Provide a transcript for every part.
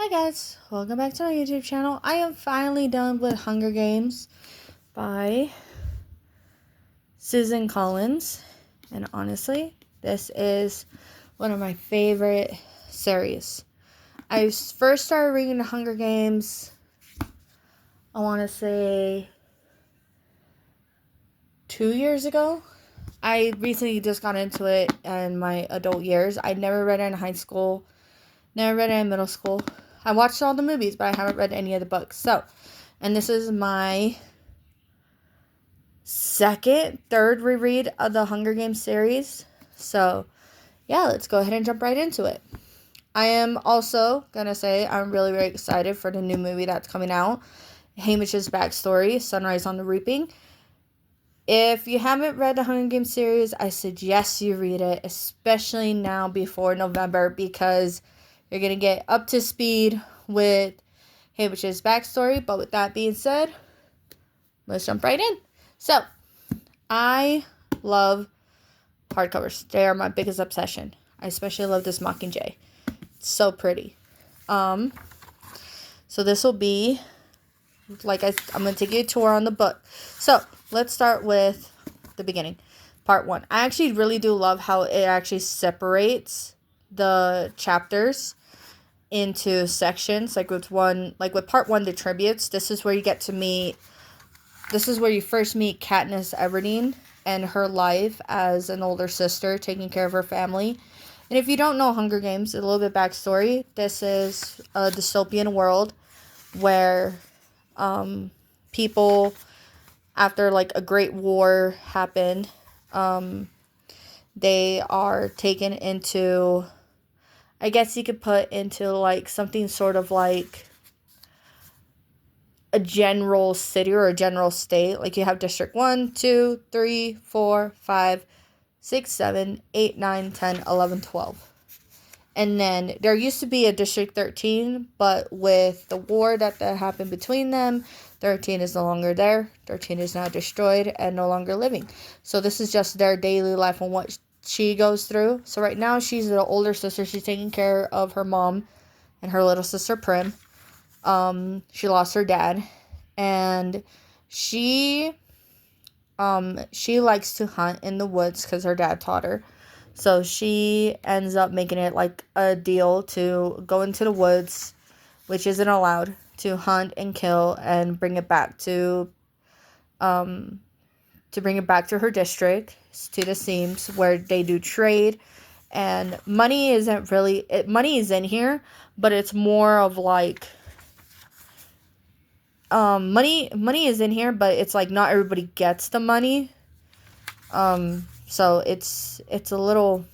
Hi guys, welcome back to my YouTube channel. I am finally done with Hunger Games by Susan Collins, and honestly, this is one of my favorite series. I first started reading the Hunger Games, I want to say 2 years ago. I recently just got into it in my adult years. I never read it in high school, never read it in middle school. I watched all the movies, but I haven't read any of the books. And this is my third reread of the Hunger Games series. So, yeah, let's go ahead and jump right into it. I am also going to say I'm really, really excited for the new movie that's coming out. Haymitch's backstory, Sunrise on the Reaping. If you haven't read the Hunger Games series, I suggest you read it, especially now before November, because you're going to get up to speed with Haymitch's backstory. But with that being said, let's jump right in. So, I love hardcovers. They are my biggest obsession. I especially love this Mockingjay. It's so pretty. So this will be, I'm going to take you a tour on the book. So, let's start with the beginning. Part 1. I actually really do love how it actually separates the chapters into sections. Like with part 1, the tributes, this is where you first meet Katniss Everdeen and her life as an older sister taking care of her family. And if you don't know Hunger Games, a little bit backstory. This is a dystopian world where people, after a great war happened, they are taken into, I guess you could put into something sort of like a general city or a general state. Like you have District 1, 2, 3, 4, 5, 6, 7, 8, 9, 10, 11, 12. And then there used to be a District 13, but with the war that happened between them, 13 is no longer there. 13 is now destroyed and no longer living. So this is just their daily life and what she goes through. So right now she's the older sister. She's taking care of her mom and her little sister Prim. She lost her dad, and she likes to hunt in the woods because her dad taught her. So she ends up making it like a deal to go into the woods, which isn't allowed, to hunt and kill and bring it back to her district, to the Seams, where they do trade. And money is in here, but it's more of money is in here, but it's not everybody gets the money. So it's a little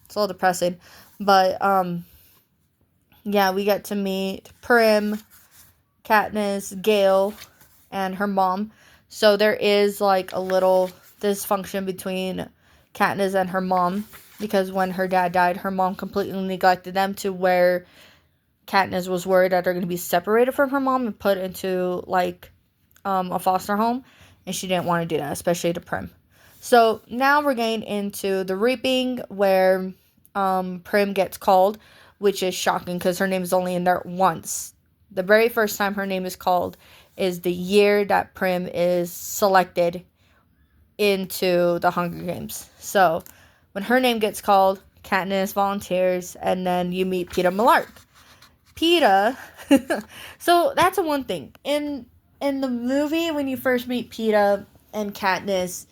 depressing, but yeah, we get to meet Prim, Katniss, Gale, and her mom. So there is a little dysfunction between Katniss and her mom, because when her dad died, her mom completely neglected them, to where Katniss was worried that they're going to be separated from her mom and put into a foster home, and she didn't want to do that, especially to Prim. So now we're getting into the Reaping, where Prim gets called, which is shocking because her name is only in there once. The very first time her name is called is the year that Prim is selected into the Hunger Games. So when her name gets called, Katniss volunteers, and then you meet Peeta Mellark. Peeta, so that's one thing. In the movie, when you first meet Peeta and Katniss,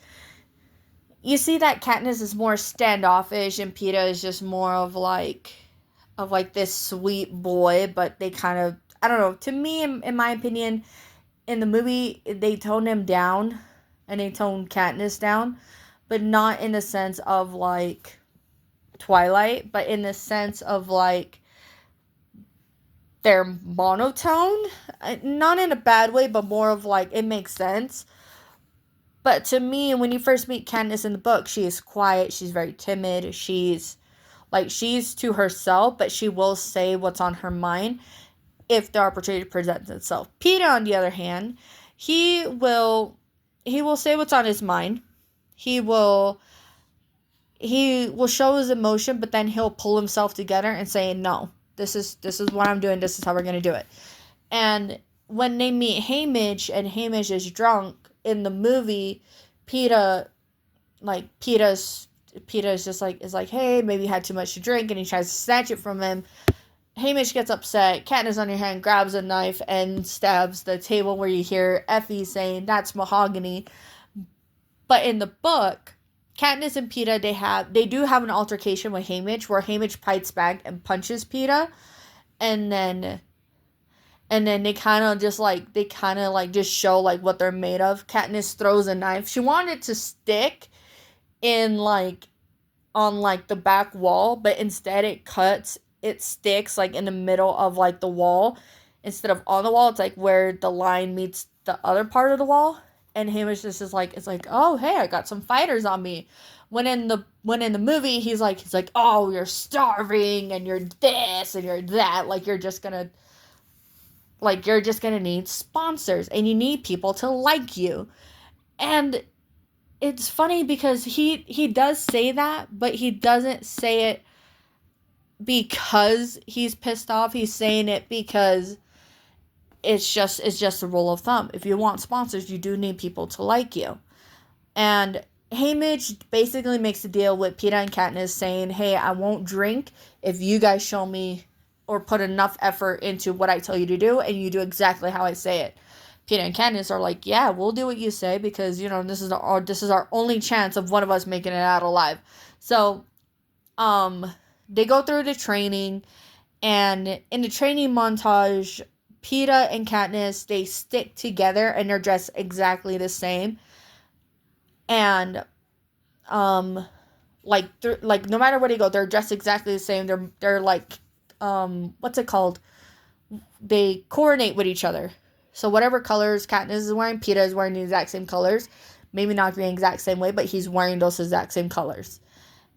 you see that Katniss is more standoffish and Peeta is just more of this sweet boy, but they kind of, I don't know, to me, in my opinion, in the movie, they toned him down, and they toned Katniss down, but not in the sense of Twilight, but in the sense of they're monotone, not in a bad way, but more of it makes sense. But to me, when you first meet Katniss in the book, she is quiet, she's very timid, she's to herself, but she will say what's on her mind if the opportunity presents itself. Peeta, on the other hand, he will say what's on his mind. He will show his emotion, but then he'll pull himself together and say, no, this is what I'm doing. This is how we're gonna do it. And when they meet Haymitch and Haymitch is drunk in the movie, Peeta is just like, hey, maybe you had too much to drink, and he tries to snatch it from him. Haymitch gets upset. Katniss on your hand grabs a knife and stabs the table where you hear Effie saying, "That's mahogany." But in the book, Katniss and Peeta, they do have an altercation with Haymitch where Haymitch fights back and punches Peeta, and then they kind of just show like what they're made of. Katniss throws a knife. She wanted it to stick in like on like the back wall, but instead it sticks like in the middle of like the wall instead of on the wall. It's like where the line meets the other part of the wall. And Haymitch just is like, it's like, oh hey, I got some fighters on me. When in the movie he's like, oh, you're starving and you're this and you're that, like you're just gonna need sponsors and you need people to like you. And it's funny because he does say that, but he doesn't say it because he's pissed off. He's saying it because it's just a rule of thumb. If you want sponsors, you do need people to like you. And Haymitch basically makes a deal with Peeta and Katniss saying, hey, I won't drink if you guys show me or put enough effort into what I tell you to do and you do exactly how I say it. Peeta and Katniss are like, yeah, we'll do what you say because, you know, this is our only chance of one of us making it out alive. So, they go through the training, and in the training montage, Peeta and Katniss, they stick together and they're dressed exactly the same. And, no matter where they go, they're dressed exactly the same. They're like, what's it called? They coordinate with each other. So whatever colors Katniss is wearing, Peeta is wearing the exact same colors. Maybe not the exact same way, but he's wearing those exact same colors.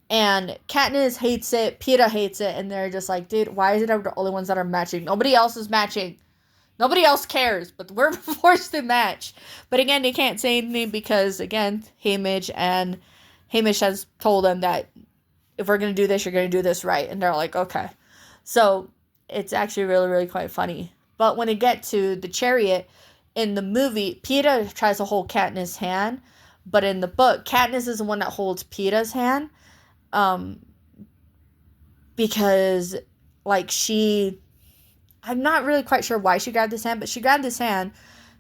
And Katniss hates it, Peeta hates it, and they're just like, dude, why is it the only ones that are matching? Nobody else is matching. Nobody else cares, but we're forced to match. But again, they can't say anything because, again, Haymitch has told them that if we're going to do this, you're going to do this right. And they're like, okay. So it's actually really, really quite funny. But when they get to the chariot, in the movie, Peeta tries to hold Katniss' hand. But in the book, Katniss is the one that holds Peeta's hand. Because, like, I'm not really quite sure why she grabbed his hand, but she grabbed his hand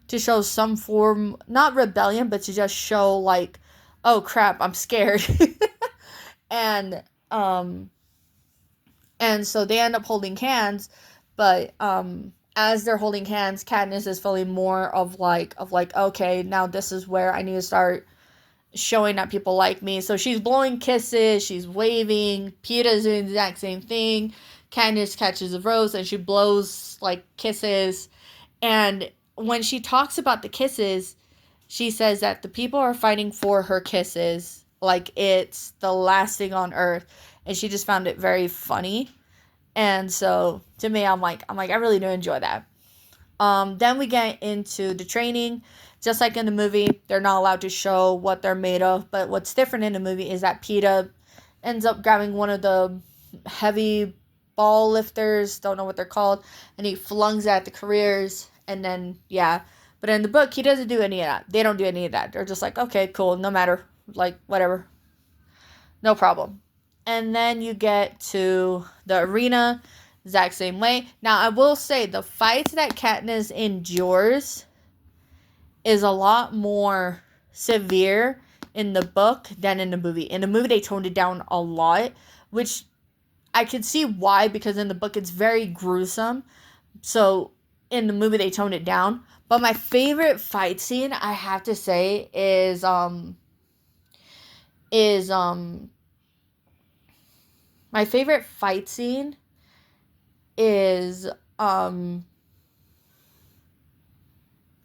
to show some form, not rebellion, but to just show, like, oh crap, I'm scared. and so they end up holding hands, but, as they're holding hands, Katniss is feeling more of like, okay, now this is where I need to start showing that people like me. So she's blowing kisses, she's waving, Peeta's doing the exact same thing. Katniss catches a rose and she blows like kisses. And when she talks about the kisses, she says that the people are fighting for her kisses like it's the last thing on earth. And she just found it very funny. And so to me, I'm like, I really do enjoy that. Then we get into the training. Just like in the movie, they're not allowed to show what they're made of. But what's different in the movie is that Peeta ends up grabbing one of the heavy ball lifters, don't know what they're called, and he flungs at the careers. And then, yeah. But in the book, he doesn't do any of that. They don't do any of that. They're just like, okay, cool, no matter. Like, whatever. No problem. And then you get to the arena, exact same way. Now, I will say, the fights that Katniss endures is a lot more severe in the book than in the movie. In the movie, they toned it down a lot, which I could see why, because in the book, it's very gruesome. So, in the movie, they toned it down. But my favorite fight scene, I have to say, is my favorite fight scene is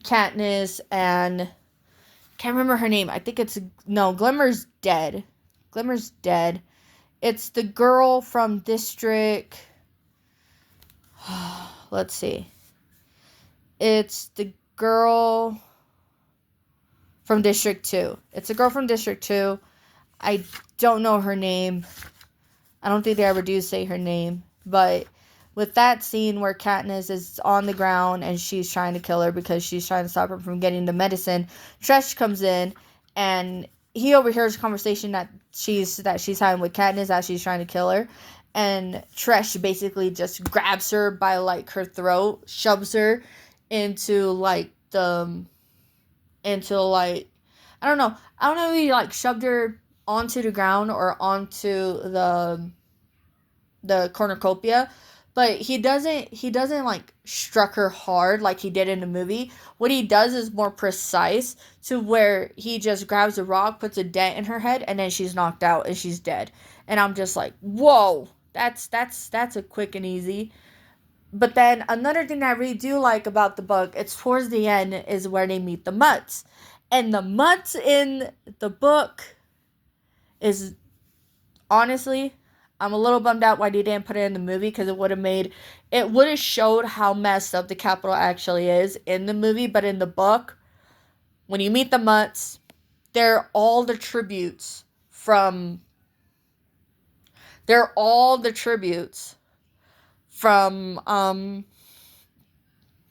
Katniss and can't remember her name. I think Glimmer's dead. Glimmer's dead. It's the girl from District. Let's see. It's the girl from District 2. It's a girl from District 2. I don't know her name. I don't think they ever do say her name. But with that scene where Katniss is on the ground and she's trying to kill her because she's trying to stop her from getting the medicine, Tresh comes in and he overhears a conversation that she's having with Katniss as she's trying to kill her. And Tresh basically just grabs her by, like, her throat, shoves her into, like, I don't know if he, like, shoved her onto the ground or onto the cornucopia, but he doesn't like struck her hard like he did in the movie. What he does is more precise, to where he just grabs a rock, puts a dent in her head, and then she's knocked out and she's dead. And I'm just like, whoa, that's a quick and easy. But then another thing that I really do like about the book, it's towards the end, is where they meet the Mutts. And the Mutts in the book is, honestly, I'm a little bummed out why they didn't put it in the movie, because it would have showed how messed up the Capitol actually is in the movie. But in the book, when you meet the Mutts, they're all the tributes from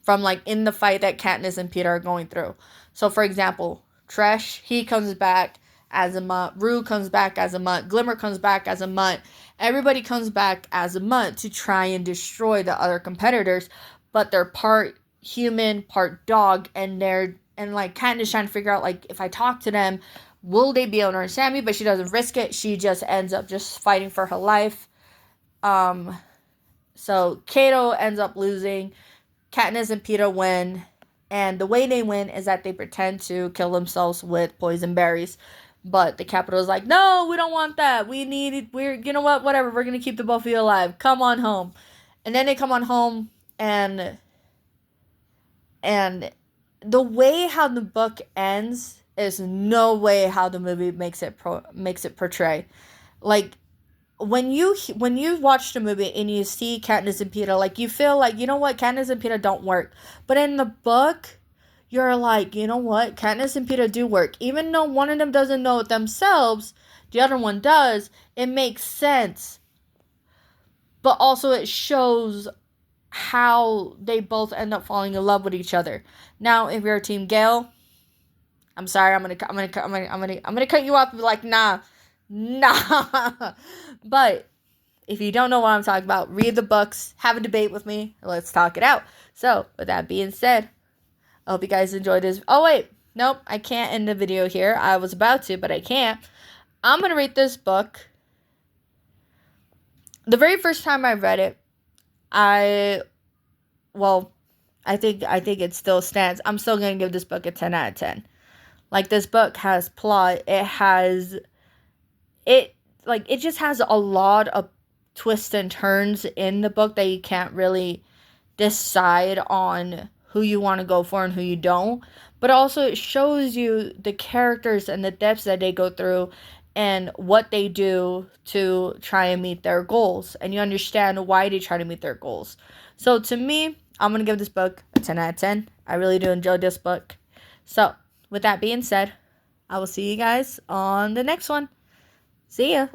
like in the fight that Katniss and Peeta are going through. So for example, Tresh, he comes back as a Mutt. Rue comes back as a Mutt. Glimmer comes back as a Mutt. Everybody comes back as a Mutt to try and destroy the other competitors, but they're part human, part dog, and like Katniss trying to figure out, like, if I talk to them, will they be able to understand me? But she doesn't risk it. She just ends up just fighting for her life. So Cato ends up losing. Katniss and Peeta win. And the way they win is that they pretend to kill themselves with poison berries. But the Capitol is like, no, we don't want that. You know what? Whatever. We're going to keep the both of you alive. Come on home. And then they come on home, and the way how the book ends is no way how the movie makes it portray. Like, when you watch the movie and you see Katniss and Peeta, like, you feel like, you know what, Katniss and Peeta don't work. But in the book, you're like, you know what, Katniss and Peeta do work. Even though one of them doesn't know it themselves, the other one does. It makes sense. But also it shows how they both end up falling in love with each other. Now, if you're Team Gale, I'm sorry, I'm gonna cut you off and be like, nah. But if you don't know what I'm talking about, read the books, have a debate with me, let's talk it out. So, with that being said, I hope you guys enjoyed this. Oh, wait. Nope, I can't end the video here. I was about to, but I can't. I'm going to read this book. The very first time I read it, I think it still stands. I'm still going to give this book a 10 out of 10. Like, this book has plot. It just has a lot of twists and turns in the book that you can't really decide on who you want to go for and who you don't. But also it shows you the characters and the depths that they go through and what they do to try and meet their goals. And you understand why they try to meet their goals. So to me, I'm going to give this book a 10 out of 10. I really do enjoy this book. So with that being said, I will see you guys on the next one. See ya.